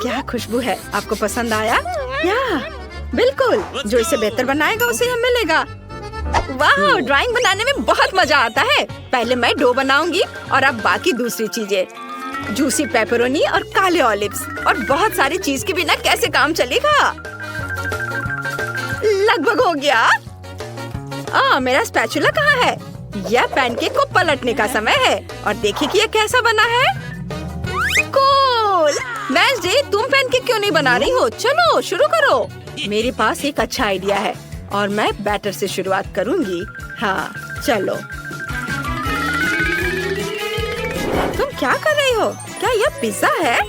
क्या खुशबू है, आपको पसंद आया? या बिल्कुल, जो इसे बेहतर बनाएगा उसे यह मिलेगा। वाह, ड्राइंग बनाने में बहुत मजा आता है। पहले मैं डो बनाऊंगी और अब बाकी दूसरी चीजें। जूसी पेपरोनी और काले ऑलिव्स और बहुत सारी चीज के बिना कैसे काम चलेगा। लगभग हो गया। मेरा स्पैचुला कहाँ है? यह पैनकेक को पलटने का समय है और देखिए कि यह कैसा बना है। कूल! वेडनेसडे, तुम पैनकेक क्यों नहीं बना रही हो? चलो शुरू करो। मेरे पास एक अच्छा आइडिया है और मैं बैटर से शुरुआत करूंगी। हाँ, चलो। तुम क्या कर रही हो? क्या यह पिज्जा है?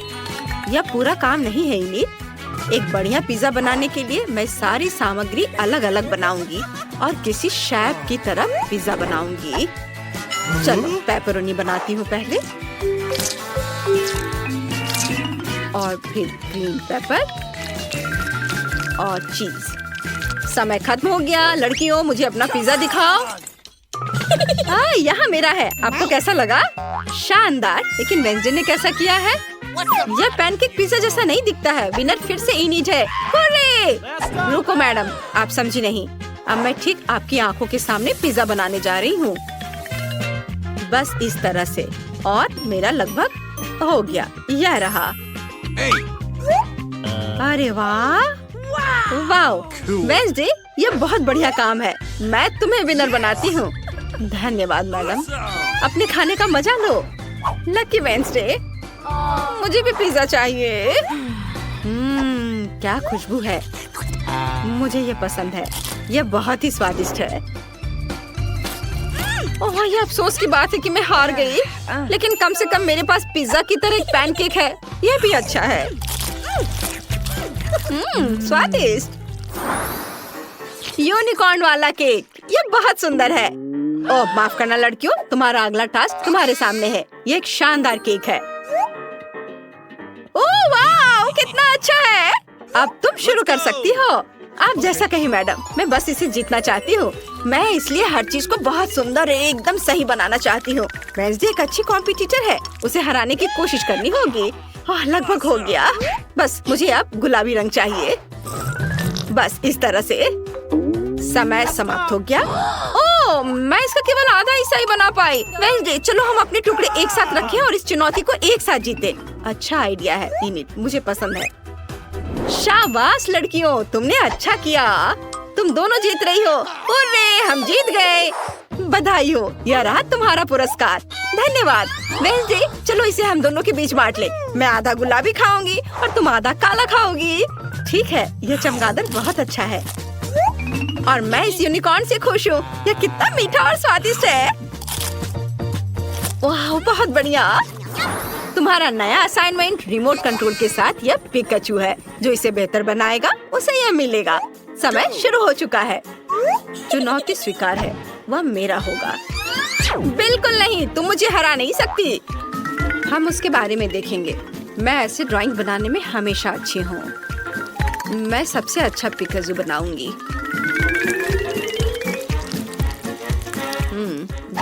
यह पूरा काम नहीं है इनिट। एक बढ़िया पिज्जा बनाने के लिए मैं सारी सामग्री अलग अलग बनाऊंगी और किसी शेफ की तरह पिज्जा बनाऊंगी। चलो पेपरोनी बनाती हूँ पहले और फिर ग्रीन पेपर और चीज। समय खत्म हो गया। लड़कियों, मुझे अपना पिज्जा दिखाओ। यहाँ मेरा है। आपको कैसा लगा? शानदार। लेकिन वेडनेसडे ने कैसा किया है? यह पैनकेक पिज्जा जैसा नहीं दिखता है। विनर फिर से इनिट है। हुर्रे! रुको मैडम, आप समझी नहीं। अब मैं ठीक आपकी आंखों के सामने पिज्जा बनाने जा रही हूँ। बस इस तरह से। और मेरा लगभग हो गया। यह रहा। अरे वाह! वाओ! वेडनेसडे, यह बहुत बढ़िया काम है। मैं तुम्हें विनर बनाती हूँ। धन्यवाद मैडम। अपने खाने का मजा लो। लकी वेडनेसडे, मुझे भी पिज्जा चाहिए। क्या खुशबू है। मुझे ये पसंद है। यह बहुत ही स्वादिष्ट है। ओह, ये अफसोस की बात है कि मैं हार गई। लेकिन कम से कम मेरे पास पिज्जा की तरह एक पैनकेक है। यह भी अच्छा है। स्वादिष्ट। यूनिकॉर्न वाला केक, यह बहुत सुंदर है। ओह, माफ करना लड़कियों, तुम्हारा अगला टास्क तुम्हारे सामने है। ये एक शानदार केक है। ओह वाह, कितना अच्छा है। अब तुम शुरू कर सकती हो। आप जैसा कहीं मैडम। मैं बस इसे जीतना चाहती हूँ। मैं इसलिए हर चीज को बहुत सुंदर एकदम सही बनाना चाहती हूँ। वेडनेसडे एक अच्छी कॉम्पिटिटर है। उसे हराने की कोशिश करनी होगी। लगभग हो गया। बस मुझे अब गुलाबी रंग चाहिए। बस इस तरह से। समय समाप्त हो गया। ओह, मैं इसका केवल आधा हिस्सा ही बना पाई। वेडनेसडे, चलो हम अपने टुकड़े एक साथ रखें और इस चुनौती को एक साथ जीते। अच्छा आइडिया है इनिट, मुझे पसंद है। शाबाश लड़कियों, तुमने अच्छा किया। तुम दोनों जीत रही हो। हुर्रे, हम जीत गए। बधाई हो। यह रहा तुम्हारा पुरस्कार। धन्यवाद। वेडनेसडे, चलो इसे हम दोनों के बीच बांट ले। मैं आधा गुलाबी खाऊंगी और तुम आधा काला खाओगी। ठीक है, यह चमगादड़ बहुत अच्छा है और मैं इस यूनिकॉर्न से खुश हूँ। यह कितना मीठा और स्वादिष्ट है। वाह, बहुत बढ़िया। तुम्हारा नया असाइनमेंट रिमोट कंट्रोल के साथ यह पिकाचू है। जो इसे बेहतर बनाएगा उसे यह मिलेगा। समय शुरू हो चुका है। चुनौती स्वीकार है। वह मेरा होगा। बिल्कुल नहीं, तुम मुझे हरा नहीं सकती। हम उसके बारे में देखेंगे। मैं ऐसे ड्राइंग बनाने में हमेशा अच्छी हूँ। मैं सबसे अच्छा पिकाचू बनाऊंगी।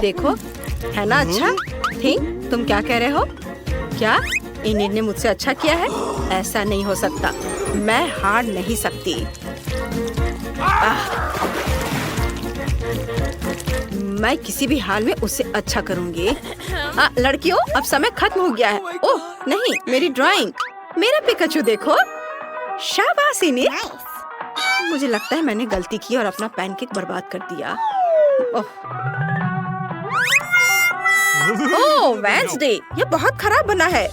देखो, है ना अच्छा? थिंक, तुम क्या कह रहे हो? क्या इनिट ने मुझसे अच्छा किया है? ऐसा नहीं हो सकता। मैं हार नहीं सकती। मैं किसी भी हाल में उससे अच्छा करूंगी। लड़कियों, अब समय खत्म हो गया है। ओह नहीं, मेरी ड्राइंग, मेरा पिकाचू देखो। शाबाश इनिट। मुझे लगता है मैंने गलती की और अपना पैनकेक बर्बाद कर दिया। ओह वेडनेसडे, ये बहुत खराब बना है।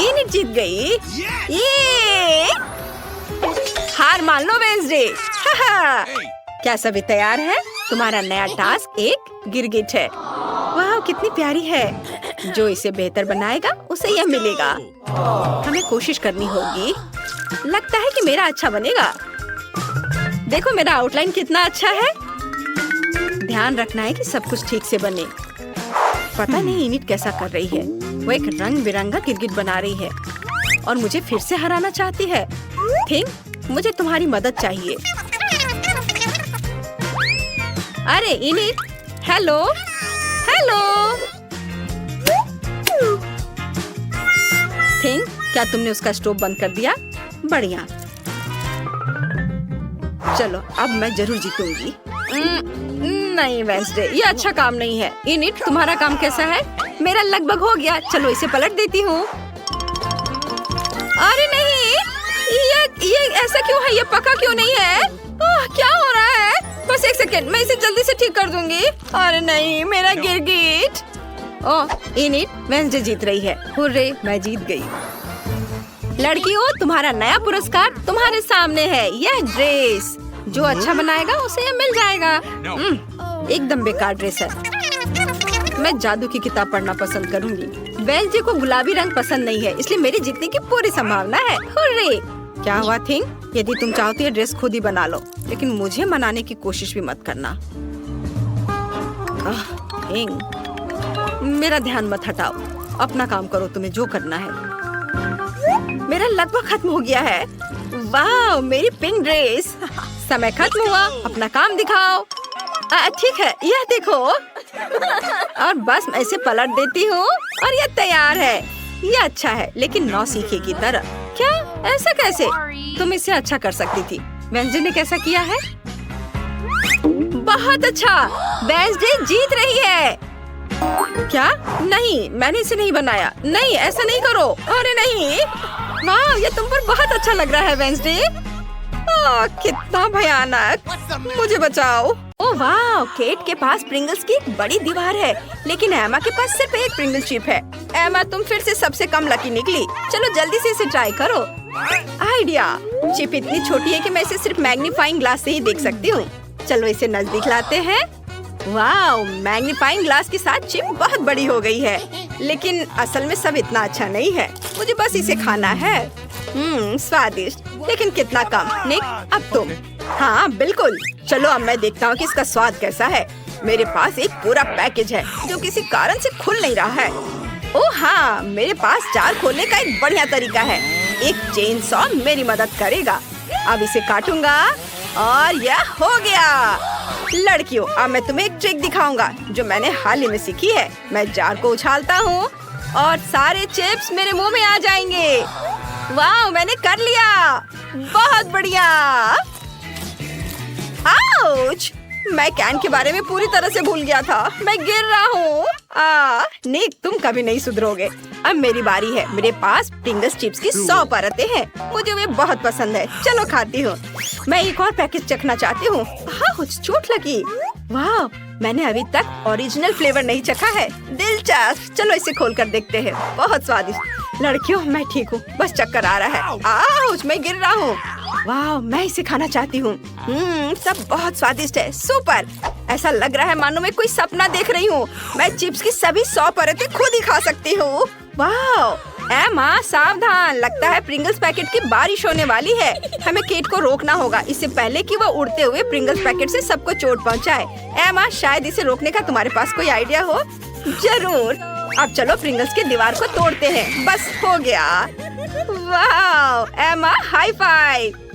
इनिट जीत गई। ये हार मान लो वेडनेसडे। क्या सभी तैयार है? तुम्हारा नया टास्क एक गिरगिट है। वाह, कितनी प्यारी है। जो इसे बेहतर बनाएगा उसे यह मिलेगा। हमें कोशिश करनी होगी। लगता है कि मेरा अच्छा बनेगा। देखो मेरा आउटलाइन कितना अच्छा है। ध्यान रखना है कि सब कुछ ठीक से बने। पता नहीं इनिट कैसा कर रही है। वो एक रंग बिरंगा गिरगिट बना रही है और मुझे फिर से हराना चाहती है। थिंक, मुझे तुम्हारी मदद चाहिए। अरे इनिट, हेलो हेलो। थिंक, क्या तुमने उसका स्टोव बंद कर दिया? बढ़िया। चलो अब मैं जरूर जीतूंगी। नहीं वेंसडे, ये अच्छा काम नहीं है। इनिट, तुम्हारा काम कैसा है? मेरा लगभग हो गया। चलो इसे पलट देती हूँ। अरे नहीं, ये ऐसा क्यों है? ये पका क्यों नहीं है? क्या हो रहा है? बस एक सेकेंड, मैं इसे जल्दी से ठीक कर दूंगी। अरे नहीं, मेरा गिरगिट। ओह इनिट, वेंसडे जीत रही है। हुर्रे, मैं जीत गई। लड़कियों, तुम्हारा नया पुरस्कार तुम्हारे सामने है। यह ड्रेस, जो अच्छा बनाएगा उसे ये मिल जाएगा। एकदम बेकार ड्रेस है। मैं जादू की किताब पढ़ना पसंद करूंगी। वेंसडे को गुलाबी रंग पसंद नहीं है, इसलिए मेरी जीतने की पूरी संभावना है। हुर्रे! क्या हुआ थिंग? यदि तुम चाहती है ड्रेस खुद ही बना लो, लेकिन मुझे मनाने की कोशिश भी मत करना। थिंग, मेरा ध्यान मत हटाओ। अपना काम करो, तुम्हें जो करना है। मेरा लगभग खत्म हो गया है। वाह, मेरी पिंक ड्रेस। समय खत्म हुआ, अपना काम दिखाओ। ठीक है, यह देखो। और बस मैं इसे पलट देती हूँ और यह तैयार है। यह अच्छा है, लेकिन नौसीखे की तरह। क्या? ऐसा कैसे? तुम इसे अच्छा कर सकती थी। वेंसडे ने कैसा किया है? बहुत अच्छा, वेंसडे जीत रही है। क्या? नहीं, मैंने इसे नहीं बनाया। नहीं, ऐसा नहीं करो। अरे नहीं। वाह, ये तुम पर बहुत अच्छा लग रहा है वेंसडे। कितना भयानक। मुझे बचाओ। ओह वाह, केट के पास प्रिंगल्स की एक बड़ी दीवार है, लेकिन एमा के पास सिर्फ एक प्रिंगल चिप है। एमा, तुम फिर से सबसे कम लकी निकली। चलो जल्दी से इसे ट्राई करो। आइडिया, चिप इतनी छोटी है कि मैं इसे सिर्फ मैग्नीफाइंग ग्लास से ही देख सकती हूँ। चलो इसे नजदीक लाते हैं। वाह, मैग्नीफाइंग ग्लास के साथ चिप बहुत बड़ी हो गई है, लेकिन असल में सब इतना अच्छा नहीं है। मुझे बस इसे खाना है। स्वादिष्ट, लेकिन कितना कम। निक, अब तुम। हाँ बिल्कुल। चलो अब मैं देखता हूँ कि इसका स्वाद कैसा है। मेरे पास एक पूरा पैकेज है जो किसी कारण से खुल नहीं रहा है। ओह हाँ, मेरे पास जार खोलने का एक बढ़िया तरीका है। एक चेन सॉ मेरी मदद करेगा। अब इसे काटूंगा और यह हो गया। लड़कियों, अब मैं तुम्हें एक ट्रिक दिखाऊंगा जो मैंने हाल ही में सीखी है। मैं जार को उछालता हूँ और सारे चिप्स मेरे मुंह में आ जाएंगे। वाह, मैंने कर लिया। बहुत बढ़िया। आउच! मैं कैन के बारे में पूरी तरह से भूल गया था। मैं गिर रहा हूँ। निक, तुम कभी नहीं सुधरोगे। अब मेरी बारी है। मेरे पास प्रिंगल्स चिप्स की 100 परतें हैं। मुझे वे बहुत पसंद है। चलो खाती हूँ। मैं एक और पैकेज चखना चाहती हूँ। चोट लगी। वाह, मैंने अभी तक ओरिजिनल फ्लेवर नहीं चखा है। दिलचस्प। चलो इसे खोल कर देखते हैं। बहुत स्वादिष्ट। लड़कियों, मैं ठीक हूँ, बस चक्कर आ रहा है। आउच, मैं गिर रहा हूँ। वाह, मैं इसे खाना चाहती हूँ। सब बहुत स्वादिष्ट है। सुपर। ऐसा लग रहा है मानो मैं कोई सपना देख रही हूँ। मैं चिप्स की सभी 100 परतें खुद ही खा सकती हूँ। वाह, एमा सावधान, लगता है प्रिंगल्स पैकेट की बारिश होने वाली है। हमें केट को रोकना होगा, इससे पहले कि वो उड़ते हुए प्रिंगल्स पैकेट से सबको चोट पहुंचाए। एमा, शायद इसे रोकने का तुम्हारे पास कोई आइडिया हो। जरूर। अब चलो प्रिंगल्स की दीवार को तोड़ते हैं। बस हो गया। वाह एमा, हाई फाइव।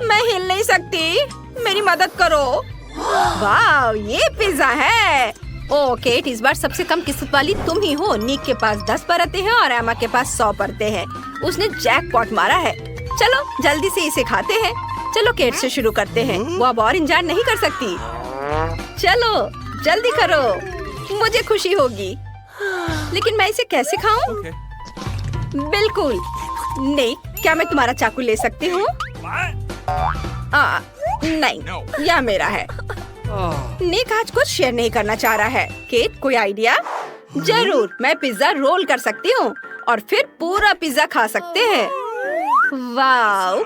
मैं हिल नहीं सकती, मेरी मदद करो। वाह, ये पिज्जा है। ओ केट, इस बार सबसे कम किस्मत वाली तुम ही हो। निक के पास 10 परतें हैं और एमा के पास 100 परतें हैं। उसने जैकपॉट मारा है। चलो जल्दी से इसे खाते हैं। चलो केट से शुरू करते हैं। वो अब और इंतजार नहीं कर सकती। चलो जल्दी करो, मुझे खुशी होगी। लेकिन मैं इसे कैसे खाऊं? बिल्कुल नहीं। क्या मैं तुम्हारा चाकू ले सकती हूँ? नहीं, यह मेरा है। निक आज कुछ शेयर नहीं करना चाह रहा है। केट, कोई आइडिया? जरूर, मैं पिज्जा रोल कर सकती हूँ और फिर पूरा पिज्जा खा सकते हैं। वाव,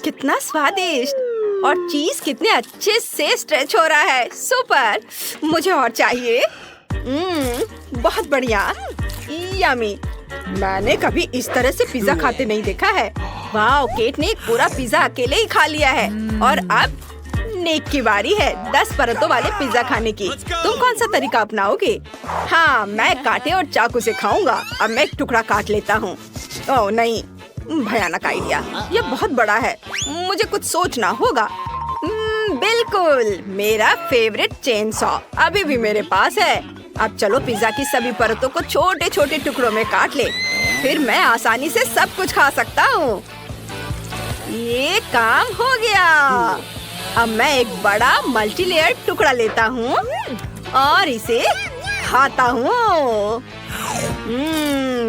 कितना स्वादिष्ट। और चीज कितने अच्छे से स्ट्रेच हो रहा है। सुपर, मुझे और चाहिए। बहुत बढ़िया, यम्मी। मैंने कभी इस तरह से पिज्जा खाते नहीं देखा है। वाह, केट ने एक पूरा पिज्जा अकेले ही खा लिया है। और अब निक की बारी है 10 परतों वाले पिज्जा खाने की। तुम कौन सा तरीका अपनाओगे? हाँ, मैं कांटे और चाकू से खाऊंगा। अब मैं एक टुकड़ा काट लेता हूँ। ओह नहीं, भयानक आइडिया। यह बहुत बड़ा है, मुझे कुछ सोचना होगा। बिल्कुल, मेरा फेवरेट चेन सॉ अभी भी मेरे पास है। अब चलो पिज्जा की सभी परतों को छोटे छोटे टुकड़ों में काट ले। फिर मैं आसानी से सब कुछ खा सकता हूँ। ये काम हो गया। अब मैं एक बड़ा मल्टी लेयर टुकड़ा लेता हूँ और इसे खाता हूँ।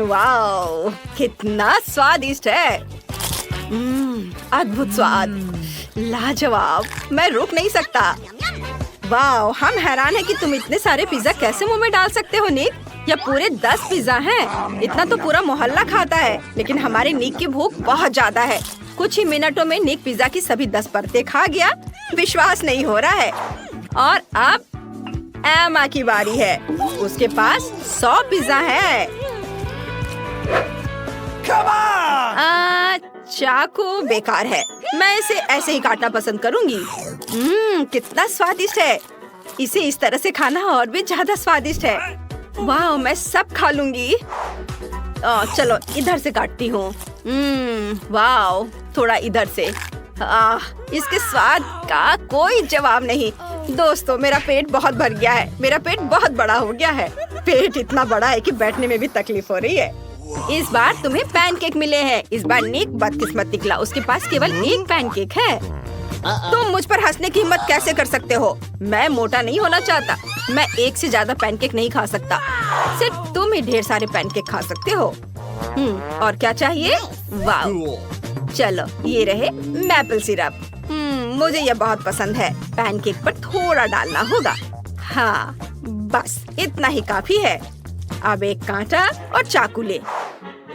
वाओ, कितना स्वादिष्ट है। अद्भुत स्वाद, लाजवाब, मैं रुक नहीं सकता। वाओ, हम हैरान हैं कि तुम इतने सारे पिज्जा कैसे मुंह में डाल सकते हो निक। यह पूरे 10 पिज्जा हैं। इतना तो पूरा मोहल्ला खाता है। लेकिन हमारे निक की भूख बहुत ज्यादा है। कुछ ही मिनटों में निक पिज्जा की सभी 10 परतें खा गया। विश्वास नहीं हो रहा है। और अब एमा की बारी है। उसके पास 100 पिज्जा है। चाकू बेकार है। मैं इसे ऐसे ही काटना पसंद करूंगी। कितना स्वादिष्ट है। इसे इस तरह से खाना और भी ज्यादा स्वादिष्ट है। वाह, मैं सब खा लूंगी। चलो इधर से काटती हूँ। वाह, थोड़ा इधर से। इसके स्वाद का कोई जवाब नहीं। दोस्तों, मेरा पेट बहुत भर गया है। मेरा पेट बहुत बड़ा हो गया है। पेट इतना बड़ा है कि बैठने में भी तकलीफ हो रही है। इस बार तुम्हें पैनकेक मिले हैं। इस बार निक बदकिस्मत निकला। उसके पास केवल एक पैनकेक है। तुम मुझ पर हंसने की हिम्मत कैसे कर सकते हो? मैं मोटा नहीं होना चाहता। मैं एक से ज्यादा पैनकेक नहीं खा सकता। सिर्फ तुम ही ढेर सारे पैनकेक खा सकते हो। और क्या चाहिए? वाह, चलो ये रहे मैपल सिरप। मुझे ये बहुत पसंद है। पैनकेक पर थोड़ा डालना होगा। हाँ, बस इतना ही काफी है। अब एक कांटा और चाकू ले।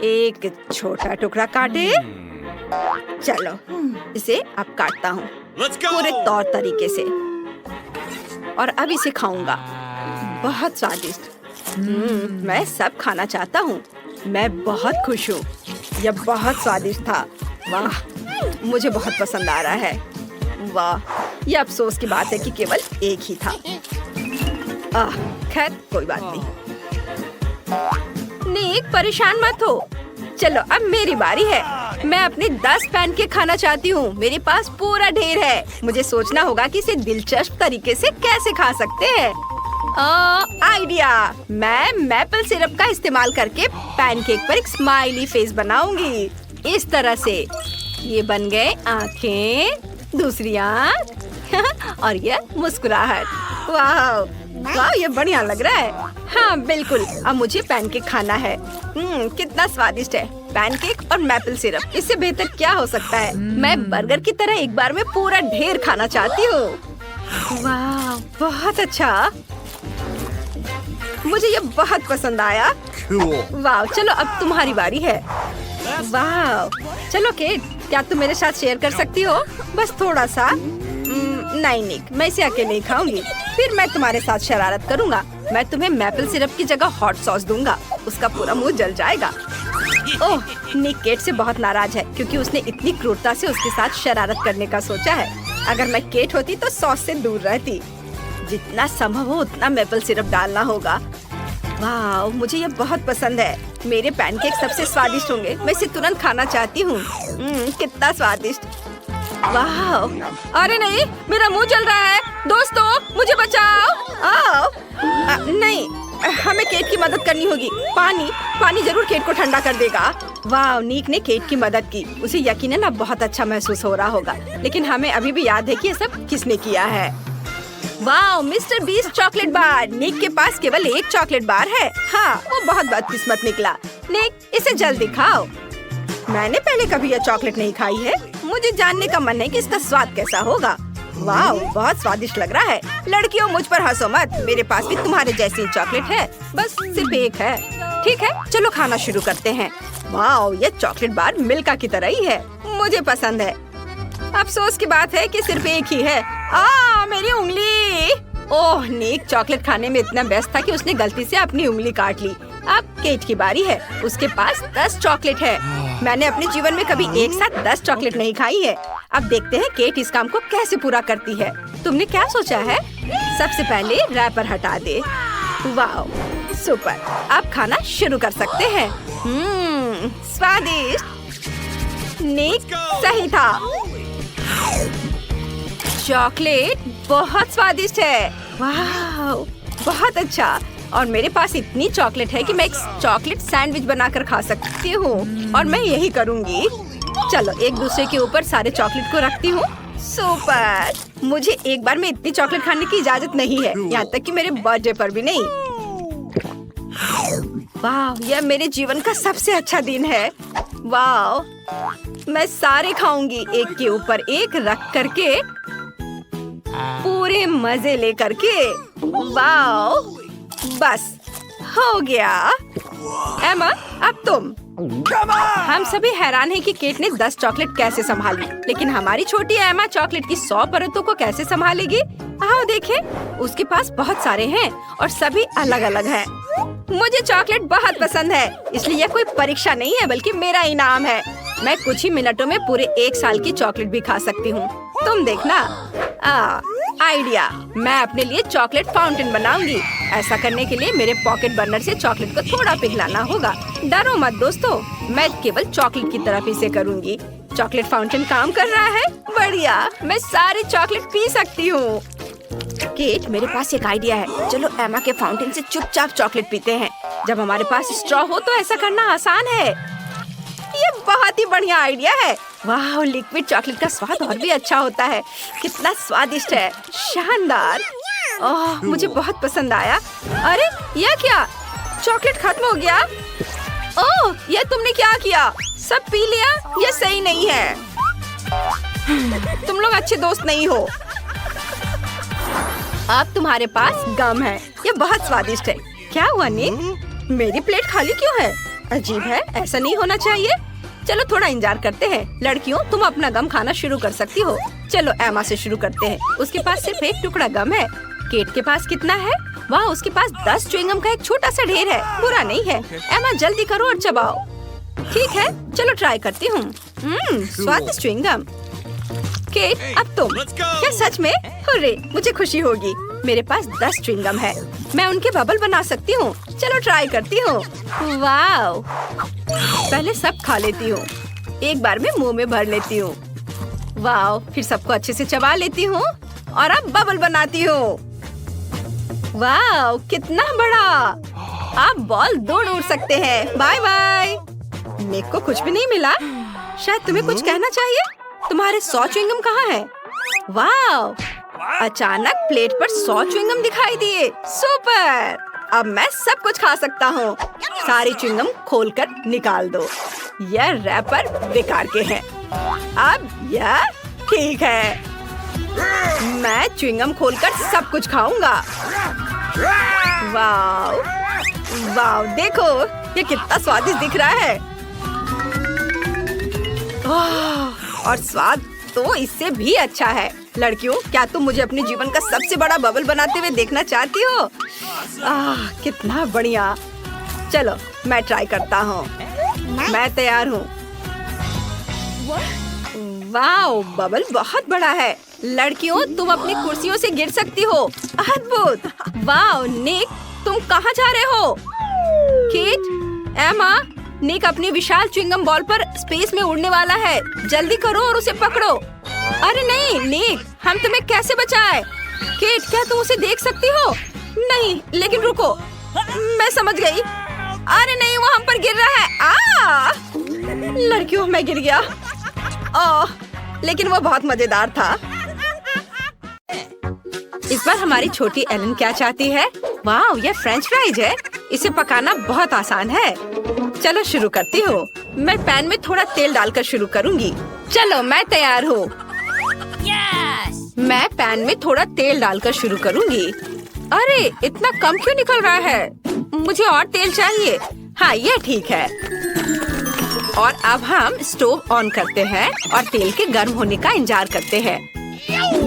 एक छोटा टुकड़ा काटे। चलो इसे अब काटता हूँ पूरे तौर तरीके से। और अब इसे खाऊंगा। बहुत स्वादिष्ट। मैं सब खाना चाहता हूँ। मैं बहुत खुश हूँ। यह बहुत स्वादिष्ट था। वाह, मुझे बहुत पसंद आ रहा है। वाह, यह अफसोस की बात है कि केवल एक ही था। खैर कोई बात नहीं। निक, परेशान मत हो। चलो अब मेरी बारी है। मैं अपने 10 पैनकेक खाना चाहती हूँ। मेरे पास पूरा ढेर है। मुझे सोचना होगा कि इसे दिलचस्प तरीके से कैसे खा सकते हैं। आइडिया, मैं मैपल सिरप का इस्तेमाल करके पैनकेक पर एक स्माइली फेस बनाऊंगी। इस तरह से। ये बन गए आँखें, दूसरी आँख और ये मुस्कुराहट। वाह वाह, ये बढ़िया लग रहा है। हाँ बिल्कुल, अब मुझे पैनकेक खाना है। कितना स्वादिष्ट है। पैनकेक और मैपल सिरप, इससे बेहतर क्या हो सकता है। मैं बर्गर की तरह एक बार में पूरा ढेर खाना चाहती हूँ। वाह, बहुत अच्छा। मुझे ये बहुत पसंद आया। वाह, चलो अब तुम्हारी बारी है। वाह, चलो केट, क्या तुम मेरे साथ शेयर कर सकती हो? बस थोड़ा सा। नहीं निक, मैं इसे अकेले नहीं खाऊंगी। फिर मैं तुम्हारे साथ शरारत करूंगा। मैं तुम्हें मैपल सिरप की जगह हॉट सॉस दूंगा। उसका पूरा मुंह जल जाएगा। ओह, निक केट से बहुत नाराज है क्योंकि उसने इतनी क्रूरता से उसके साथ शरारत करने का सोचा है। अगर मैं केट होती तो सॉस से दूर रहती। जितना संभव हो उतना मैपल सिरप डालना होगा। वाह, मुझे ये बहुत पसंद है। मेरे पैनकेक सबसे स्वादिष्ट होंगे। मैं इसे तुरंत खाना चाहती हूँ। कितना स्वादिष्ट। वाह, अरे नहीं, मेरा मुंह जल रहा है। दोस्तों, मुझे बचाओ। नहीं, हमें केट की मदद करनी होगी। पानी जरूर केट को ठंडा कर देगा। वाह, निक ने केट की मदद की। उसे यकीनन अब बहुत अच्छा महसूस हो रहा होगा। लेकिन हमें अभी भी याद है कि ये सब किसने किया है। वाह, मिस्टर बीस्ट चॉकलेट बार। निक के पास केवल एक चॉकलेट बार है। हाँ, वो बहुत बदकिस्मत निकला। निक, इसे जल्दी खाओ। मैंने पहले कभी यह चॉकलेट नहीं खाई है। मुझे जानने का मन है कि इसका स्वाद कैसा होगा। वाह, बहुत स्वादिष्ट लग रहा है। लड़कियों, मुझ पर हंसो मत। मेरे पास भी तुम्हारे जैसी चॉकलेट है, बस सिर्फ एक है। ठीक है, चलो खाना शुरू करते हैं। वाह, ये चॉकलेट बार मिल्का की तरह ही है। मुझे पसंद है। अफसोस की बात है कि सिर्फ एक ही है। मेरी उंगली। ओह, निक चॉकलेट खाने में इतना व्यस्त था कि उसने गलती से अपनी उंगली काट ली। अब केट की बारी है। उसके पास 10 चॉकलेट है। मैंने अपने जीवन में कभी एक साथ 10 चॉकलेट नहीं खाई है। अब देखते हैं केट इस काम को कैसे पूरा करती है। तुमने क्या सोचा है? सबसे पहले रैपर हटा दे। वाह, सुपर। अब खाना शुरू कर सकते हैं। स्वादिष्ट। निक सही था। चॉकलेट बहुत स्वादिष्ट है। वाह, बहुत अच्छा। और मेरे पास इतनी चॉकलेट है कि मैं एक चॉकलेट सैंडविच बनाकर खा सकती हूँ और मैं यही करूँगी। चलो एक दूसरे के ऊपर सारे चॉकलेट को रखती हूँ। सुपर! मुझे एक बार में इतनी चॉकलेट खाने की इजाजत नहीं है, यहाँ तक कि मेरे बर्थडे पर भी नहीं। वाह, यह मेरे जीवन का सबसे अच्छा दिन है। वाह, मैं सारे खाऊंगी एक के ऊपर एक रख करके, पूरे मजे लेकर के। वाह, बस हो गया। एमा, अब तुम। हम सभी हैरान हैं कि केट ने 10 चॉकलेट कैसे संभाली, लेकिन हमारी छोटी एमा चॉकलेट की 100 परतों को कैसे संभालेगी? आओ देखें। उसके पास बहुत सारे हैं और सभी अलग अलग हैं। मुझे चॉकलेट बहुत पसंद है, इसलिए यह कोई परीक्षा नहीं है बल्कि मेरा इनाम है। मैं कुछ ही मिनटों में पूरे 1 साल की चॉकलेट भी खा सकती हूँ। तुम देखना। आइडिया, मैं अपने लिए चॉकलेट फाउंटेन बनाऊंगी। ऐसा करने के लिए मेरे पॉकेट बर्नर से चॉकलेट को थोड़ा पिघलाना होगा। डरो मत दोस्तों, मैं केवल चॉकलेट की तरफ इसे करूंगी। चॉकलेट फाउंटेन काम कर रहा है। बढ़िया, मैं सारी चॉकलेट पी सकती हूँ। केट, मेरे पास एक आइडिया है। चलो एमा के फाउंटेन से चुपचाप चॉकलेट पीते हैं। जब हमारे पास स्ट्रॉ हो तो ऐसा करना आसान है। ये बहुत ही बढ़िया आइडिया है। वाह, लिक्विड चॉकलेट का स्वाद और भी अच्छा होता है। कितना स्वादिष्ट है, शानदार। ओह, मुझे बहुत पसंद आया। अरे यह क्या, चॉकलेट खत्म हो गया? ओह, यह तुमने क्या किया? सब पी लिया? यह सही नहीं है। तुम लोग अच्छे दोस्त नहीं हो। अब तुम्हारे पास गम है, यह बहुत स्वादिष्ट है। क्या हुआ निक? मेरी प्लेट खाली क्यों है? अजीब है, ऐसा नहीं होना चाहिए। चलो थोड़ा इंतजार करते हैं। लड़कियों, तुम अपना गम खाना शुरू कर सकती हो। चलो एमा से शुरू करते हैं। उसके पास सिर्फ एक टुकड़ा गम है। केट के पास कितना है? वाह, उसके पास 10 च्युइंगम का एक छोटा सा ढेर है। बुरा नहीं है। एमा जल्दी करो और चबाओ। ठीक है, चलो ट्राई करती हूँ। स्वादिष्ट च्युइंगम। केट, अब तुम। क्या सच में? हुर्रे, मुझे खुशी होगी। मेरे पास 10 च्युइंगम है। मैं उनके बबल बना सकती हूँ। चलो ट्राई करती हूँ। वाह, पहले सब खा लेती हूँ। एक बार में मुंह में भर लेती हूँ। वाह, फिर सबको अच्छे से चबा लेती हूँ और अब बबल बनाती हूँ। वाह, कितना बड़ा! आप बॉल दौड़ उड़ सकते हैं। Bye bye. निक को कुछ भी नहीं मिला। शायद तुम्हें कुछ कहना चाहिए। तुम्हारे 100 च्युइंगम कहाँ है? वाह, अचानक प्लेट पर 100 च्युइंगम दिखाई दिए। सुपर! अब मैं सब कुछ खा सकता हूँ। सारी च्युइंगम खोलकर निकाल दो। यह रैपर बेकार के हैं। अब यह ठीक है। मैं च्युइंगम खोलकर सब कुछ खाऊंगा। वाह, वाह, देखो ये कितना स्वादिष्ट दिख रहा है। और स्वाद तो इससे भी अच्छा है। लड़कियों, क्या तुम मुझे अपने जीवन का सबसे बड़ा बबल बनाते हुए देखना चाहती हो? कितना बढ़िया। चलो मैं ट्राई करता हूँ। मैं तैयार हूँ। वाह, बबल बहुत बड़ा है। लड़कियों, तुम अपनी कुर्सियों से गिर सकती हो। अद्भुत। वाह निक, तुम कहाँ जा रहे हो? केट, एमा, निक अपनी विशाल च्युइंगम बॉल पर स्पेस में उड़ने वाला है। जल्दी करो और उसे पकड़ो। अरे नहीं निक, हम तुम्हें कैसे बचाएं? केट, क्या तुम उसे देख सकती हो? नहीं, लेकिन रुको, मैं समझ गई। अरे नहीं, वो हम पर गिर रहा है। लड़कियों, मैं गिर गया। लेकिन वो बहुत मजेदार था। इस बार हमारी छोटी एलन क्या चाहती है? वाह, ये फ्रेंच फ्राइज है। इसे पकाना बहुत आसान है। चलो शुरू करती हूँ। मैं पैन में थोड़ा तेल डालकर शुरू करूँगी। चलो मैं तैयार हूँ। मैं पैन में थोड़ा तेल डालकर शुरू करूँगी। अरे इतना कम क्यों निकल रहा है? मुझे और तेल चाहिए। हाँ, ये ठीक है। और अब हम स्टोव ऑन करते हैं और तेल के गर्म होने का इंतजार करते हैं।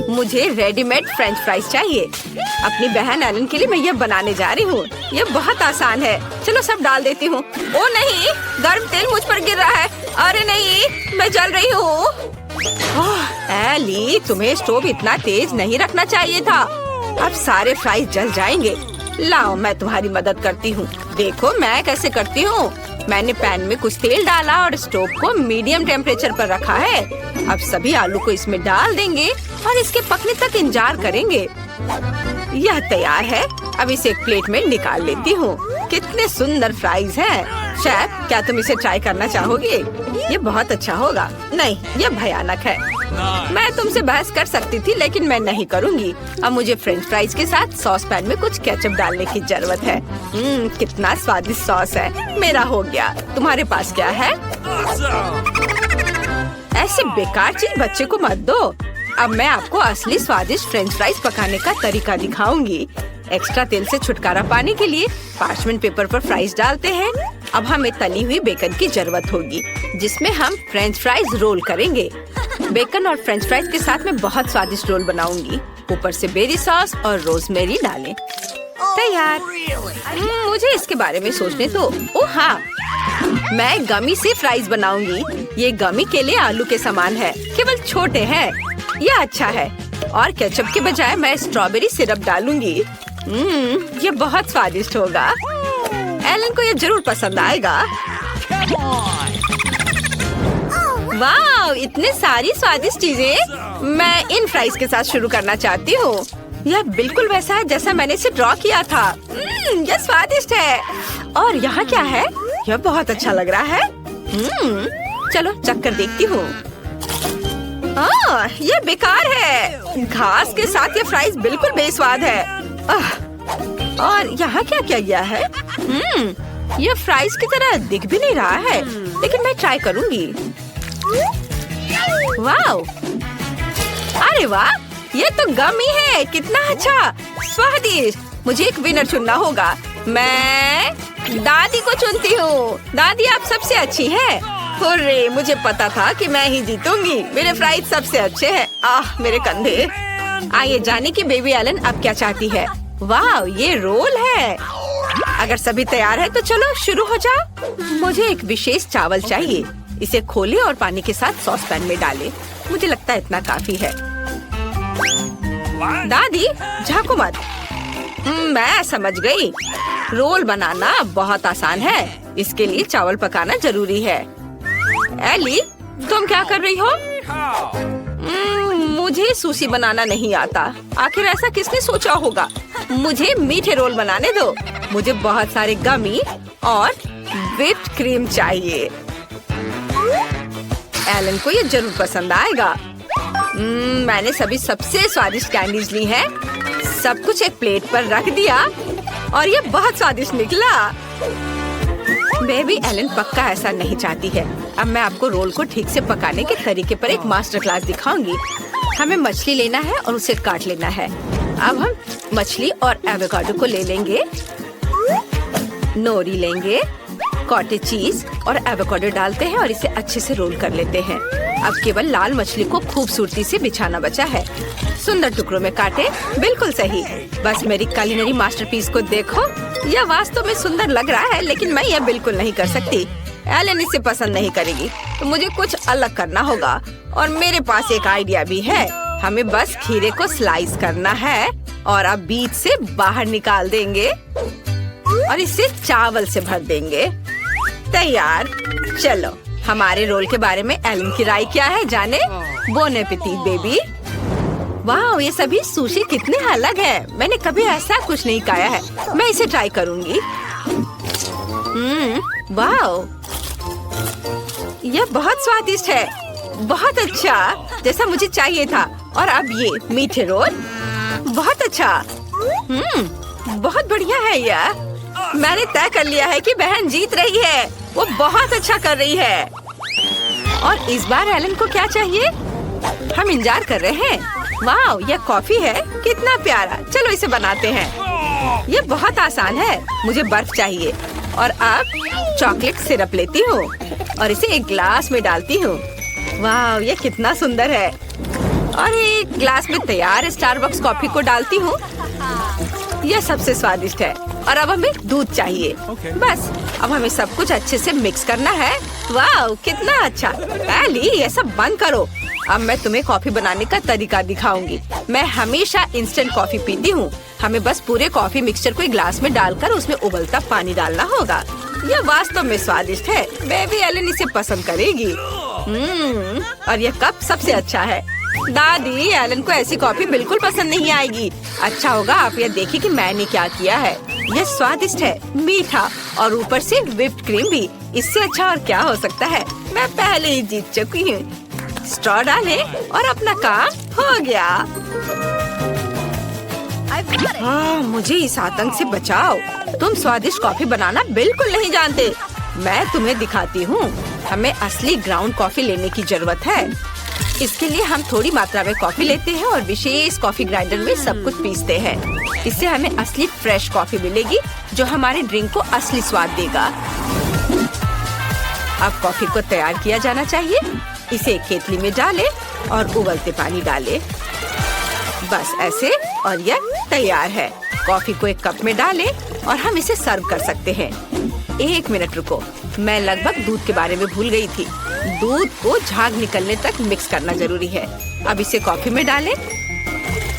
मुझे रेडीमेड फ्रेंच फ्राइज चाहिए। अपनी बहन एलन के लिए मैं ये बनाने जा रही हूँ। ये बहुत आसान है। चलो सब डाल देती हूँ। ओ नहीं, गर्म तेल मुझ पर गिर रहा है। अरे नहीं, मैं जल रही हूँ। एली, तुम्हें स्टोव इतना तेज नहीं रखना चाहिए था। अब सारे फ्राइज जल जाएंगे। लाओ, मैं तुम्हारी मदद करती हूँ। देखो मैं कैसे करती हूँ। मैंने पैन में कुछ तेल डाला और स्टोव को मीडियम टेम्परेचर पर रखा है। अब सभी आलू को इसमें डाल देंगे और इसके पकने तक इंतजार करेंगे। यह तैयार है। अब इसे एक प्लेट में निकाल लेती हूँ। कितने सुंदर फ्राइज हैं। शेफ, क्या तुम इसे ट्राई करना चाहोगे? ये बहुत अच्छा होगा। नहीं, ये भयानक है। मैं तुमसे बहस कर सकती थी, लेकिन मैं नहीं करूँगी। अब मुझे फ्रेंच फ्राइज के साथ सॉस पैन में कुछ केचप डालने की जरूरत है। कितना स्वादिष्ट सॉस है। मेरा हो गया। तुम्हारे पास क्या है? ऐसी बेकार चीज बच्चे को मत दो। अब मैं आपको असली स्वादिष्ट फ्रेंच फ्राइज पकाने का तरीका दिखाऊंगी। एक्स्ट्रा तेल से छुटकारा पाने के लिए पार्चमेंट पेपर पर फ्राइज डालते हैं। अब हमें तली हुई बेकन की जरूरत होगी, जिसमें हम फ्रेंच फ्राइज रोल करेंगे। बेकन और फ्रेंच फ्राइज के साथ मैं बहुत स्वादिष्ट रोल बनाऊंगी। ऊपर से बेरी सॉस और रोजमेरी डालें। तैयार। मुझे इसके बारे में सोचने दो। ओह हाँ, मैं गमी से फ्राइज बनाऊंगी। ये गमी के लिए आलू के समान है, केवल छोटे हैं। यह अच्छा है। और केचप के बजाय मैं स्ट्रॉबेरी सिरप डालूंगी। ये बहुत स्वादिष्ट होगा। एलन को ये जरूर पसंद आएगा। वाह, इतने सारी स्वादिष्ट चीजें। मैं इन फ्राइज के साथ शुरू करना चाहती हूँ। यह बिल्कुल वैसा है जैसा मैंने इसे ड्रॉ किया था। यह स्वादिष्ट है। और यहाँ क्या है? यह बहुत अच्छा लग रहा है। चलो चख कर देखती हूँ। ये बेकार है। घास के साथ ये फ्राइज बिल्कुल बेस्वाद है। और यहाँ क्या किया गया है? ये फ्राइज की तरह दिख भी नहीं रहा है, लेकिन मैं ट्राई करूँगी। वाह! अरे वाह! ये तो गमी है। कितना अच्छा, स्वादिष्ट। मुझे एक विनर चुनना होगा। मैं दादी को चुनती हूँ। दादी, आप सबसे अच्छी है। हुर्रे, मुझे पता था कि मैं ही जीतूंगी। मेरे फ्राइज सबसे अच्छे हैं। मेरे कंधे। आइए जाने की बेबी एलन अब क्या चाहती है। वाह, ये रोल है। अगर सभी तैयार है तो चलो शुरू हो जाओ। मुझे एक विशेष चावल चाहिए। इसे खोले और पानी के साथ सॉस पैन में डालें। मुझे लगता है इतना काफी है। दादी, झांको मत। मैं समझ गई। रोल बनाना बहुत आसान है। इसके लिए चावल पकाना जरूरी है। एली, तुम क्या कर रही हो? मुझे सुशी बनाना नहीं आता। आखिर ऐसा किसने सोचा होगा? मुझे मीठे रोल बनाने दो। मुझे बहुत सारे गमी और व्हिप्ड क्रीम चाहिए। एलन को ये जरूर पसंद आएगा। मैंने सभी सबसे स्वादिष्ट कैंडीज ली हैं। सब कुछ एक प्लेट पर रख दिया और ये बहुत स्वादिष्ट निकला। बेबी एलन पक्का ऐसा नहीं चाहती है। अब मैं आपको रोल को ठीक से पकाने के तरीके पर एक मास्टर क्लास दिखाऊंगी। हमें मछली लेना है और उसे काट लेना है। अब हम मछली और एवोकाडो को ले लेंगे। नोरी लेंगे, कॉटेज चीज और एवोकाडो डालते हैं और इसे अच्छे से रोल कर लेते हैं। अब केवल लाल मछली को खूबसूरती से बिछाना बचा है। सुंदर टुकड़ों में काटे। बिल्कुल सही। बस मेरी कुलिनरी मास्टरपीस को देखो। यह वास्तव में सुंदर लग रहा है, लेकिन मैं यह बिल्कुल नहीं कर सकती। एलन इसे पसंद नहीं करेगी, तो मुझे कुछ अलग करना होगा। और मेरे पास एक आइडिया भी है। हमें बस खीरे को स्लाइस करना है और अब बीच से बाहर निकाल देंगे और इसे चावल से भर देंगे। तैयार। चलो, हमारे रोल के बारे में एलन की राय क्या है जाने। Bone appétit baby. वाह, ये सभी सुशी कितने अलग है। मैंने कभी ऐसा कुछ नहीं खाया है। मैं इसे ट्राई करूंगी। वाह, यह बहुत स्वादिष्ट है। बहुत अच्छा, जैसा मुझे चाहिए था। और अब ये मीठे रोल। बहुत अच्छा। बहुत बढ़िया है यह। मैंने तय कर लिया है कि बहन जीत रही है। वो बहुत अच्छा कर रही है। और इस बार एलन को क्या चाहिए? हम इंतजार कर रहे हैं। वाह, यह कॉफी है। कितना प्यारा। चलो इसे बनाते हैं। यह बहुत आसान है। मुझे बर्फ चाहिए और अब चॉकलेट सिरप लेती हूँ और इसे एक ग्लास में डालती हूँ। वाह, यह कितना सुंदर है। और एक ग्लास में तैयार स्टारबक्स कॉफी को डालती हूँ। यह सबसे स्वादिष्ट है। और अब हमें दूध चाहिए। बस अब हमें सब कुछ अच्छे से मिक्स करना है। वाह, कितना अच्छा। एली, ये सब बंद करो। अब मैं तुम्हें कॉफी बनाने का तरीका दिखाऊंगी। मैं हमेशा इंस्टेंट कॉफी पीती हूँ। हमें बस पूरे कॉफी मिक्सचर को एक ग्लास में डालकर उसमें उबलता पानी डालना होगा। यह वास्तव में स्वादिष्ट है। बेबी एलन इसे पसंद करेगी। और यह कप सबसे अच्छा है। दादी, एलन को ऐसी कॉफी बिल्कुल पसंद नहीं आएगी। अच्छा होगा आप यह देखिए कि मैंने क्या किया है। यह स्वादिष्ट है, मीठा और ऊपर से व्हिप्ड क्रीम भी। इससे अच्छा और क्या हो सकता है। मैं पहले ही जीत चुकी हूँ। स्ट्रॉ डाले और अपना काम हो गया। मुझे इस आतंक से बचाओ। तुम स्वादिष्ट कॉफी बनाना बिल्कुल नहीं जानते। मैं तुम्हें दिखाती हूँ। हमें असली ग्राउंड कॉफी लेने की जरूरत है। इसके लिए हम थोड़ी मात्रा में कॉफी लेते हैं और विशेष कॉफी ग्राइंडर में सब कुछ पीसते हैं। इससे हमें असली फ्रेश कॉफी मिलेगी जो हमारे ड्रिंक को असली स्वाद देगा। अब कॉफी को तैयार किया जाना चाहिए। इसे एक केतली में डालें और उबलते पानी डालें। बस ऐसे और यह तैयार है। कॉफी को एक कप में डालें और हम इसे सर्व कर सकते हैं। 1 मिनट रुको, मैं लगभग दूध के बारे में भूल गई थी। दूध को झाग निकलने तक मिक्स करना जरूरी है। अब इसे कॉफी में डालें।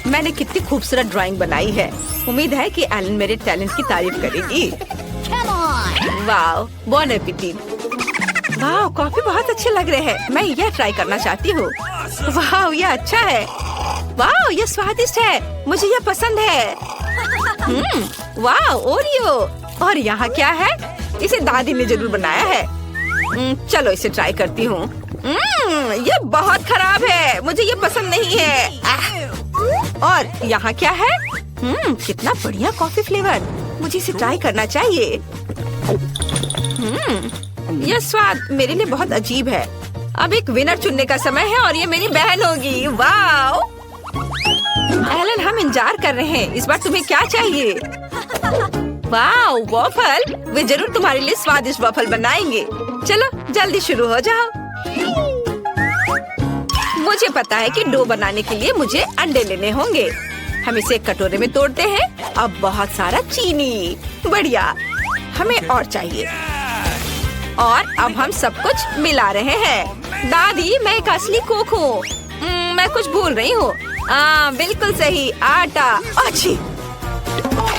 मैंने कितनी खूबसूरत ड्राइंग बनाई है। उम्मीद है कि एलन मेरे टैलेंट की तारीफ करेगी। वाह, बॉन एपेटिट। वाह, कॉफी बहुत अच्छे लग रहे हैं। मैं यह ट्राई करना चाहती हूँ। वाह, यह अच्छा है। वाह, यह स्वादिष्ट है। मुझे यह पसंद है। वाह, ओरियो। और यहाँ क्या है? इसे दादी ने जरूर बनाया है। चलो इसे ट्राई करती हूँ। यह बहुत खराब है। मुझे ये पसंद नहीं है। और यहाँ क्या है? कितना बढ़िया कॉफी फ्लेवर। मुझे इसे ट्राई करना चाहिए। यह स्वाद मेरे लिए बहुत अजीब है। अब एक विनर चुनने का समय है और ये मेरी बहन होगी। वाह एलन, हम इंतजार कर रहे हैं। इस बार तुम्हें क्या चाहिए? वाह, वॉफल। वे जरूर तुम्हारे लिए स्वादिष्ट वॉफल बनाएंगे। चलो जल्दी शुरू हो जाओ। मुझे पता है कि डो बनाने के लिए मुझे अंडे लेने होंगे। हम इसे एक कटोरे में तोड़ते हैं। अब बहुत सारा चीनी। बढ़िया, हमें और चाहिए। और अब हम सब कुछ मिला रहे हैं। दादी, मैं एक असली कुक हूँ। मैं कुछ भूल रही हूँ। बिल्कुल सही, आटा। अच्छी।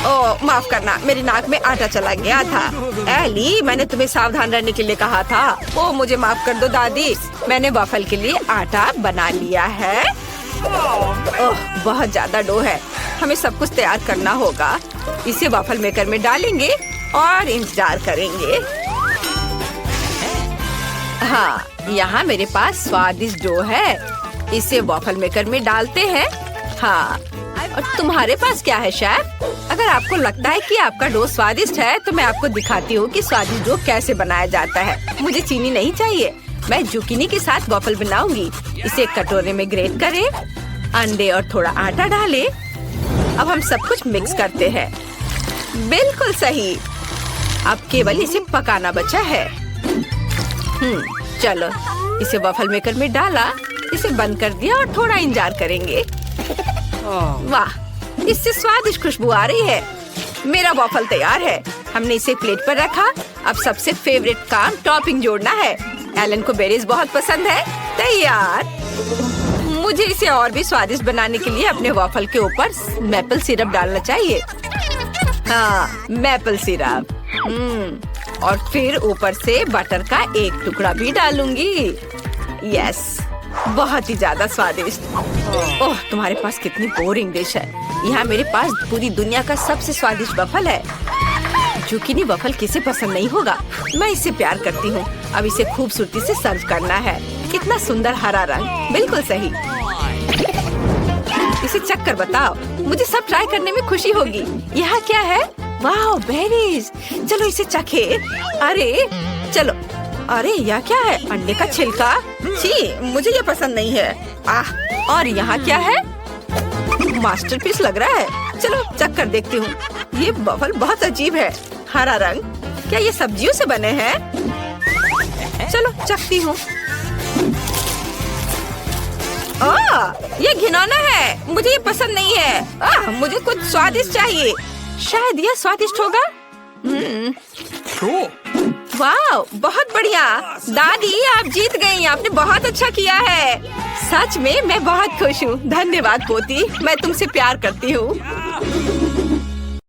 ओह, माफ करना, मेरी नाक में आटा चला गया था। एली, मैंने तुम्हें सावधान रहने के लिए कहा था। ओह, मुझे माफ कर दो दादी। मैंने वॉफल के लिए आटा बना लिया है। ओह, बहुत ज्यादा डो है। हमें सब कुछ तैयार करना होगा। इसे वॉफल मेकर में डालेंगे और इंतजार करेंगे। हाँ, यहाँ मेरे पास स्वादिष्ट डो है। इसे वॉफल मेकर में डालते हैं। हाँ, और तुम्हारे पास क्या है शेफ? अगर आपको लगता है कि आपका डो स्वादिष्ट है तो मैं आपको दिखाती हूँ कि स्वादिष्ट डो कैसे बनाया जाता है। मुझे चीनी नहीं चाहिए। मैं जुकीनी के साथ वॉफल बनाऊंगी। इसे एक कटोरे में ग्रेट करें, अंडे और थोड़ा आटा डालें। अब हम सब कुछ मिक्स करते हैं। बिल्कुल सही। अब केवल इसे पकाना बचा है। चलो, इसे वॉफल मेकर में डाला, इसे बंद कर दिया और थोड़ा इंतजार करेंगे। वाह, इससे स्वादिष्ट खुशबू आ रही है। मेरा वॉफल तैयार है। हमने इसे प्लेट पर रखा। अब सबसे फेवरेट काम टॉपिंग जोड़ना है। एलन को बेरीज बहुत पसंद है। तैयार। मुझे इसे और भी स्वादिष्ट बनाने के लिए अपने वॉफल के ऊपर मैपल सिरप डालना चाहिए। हाँ, मैपल सिरप। और फिर ऊपर से बटर का एक टुकड़ा भी डालूंगी। यस, बहुत ही ज्यादा स्वादिष्ट। ओह, तुम्हारे पास कितनी बोरिंग डिश है। यहाँ मेरे पास पूरी दुनिया का सबसे स्वादिष्ट वॉफल है। जुकीनी वॉफल किसे पसंद नहीं होगा। मैं इससे प्यार करती हूँ। अब इसे खूबसूरती से सर्व करना है। कितना सुंदर हरा रंग। बिल्कुल सही। इसे चख कर बताओ। मुझे सब ट्राई करने में खुशी होगी। यहाँ क्या है? वाह, बेरीज। चलो इसे चखे। अरे चलो। अरे यह क्या है? अंडे का छिलका। छी, मुझे ये पसंद नहीं है। और यहाँ क्या है? मास्टरपीस लग रहा है। चलो चख कर देखती हूँ। ये वॉफल बहुत अजीब है। हरा रंग। क्या ये सब्जियों से बने हैं? चलो चखती हूँ। ये घिनौना है। मुझे ये पसंद नहीं है। मुझे कुछ स्वादिष्ट चाहिए। शायद यह स्वादिष्ट होगा। वाह, बहुत बढ़िया। दादी, आप जीत गई। आपने बहुत अच्छा किया है। सच में मैं बहुत खुश हूँ। धन्यवाद पोती। मैं तुमसे प्यार करती हूँ।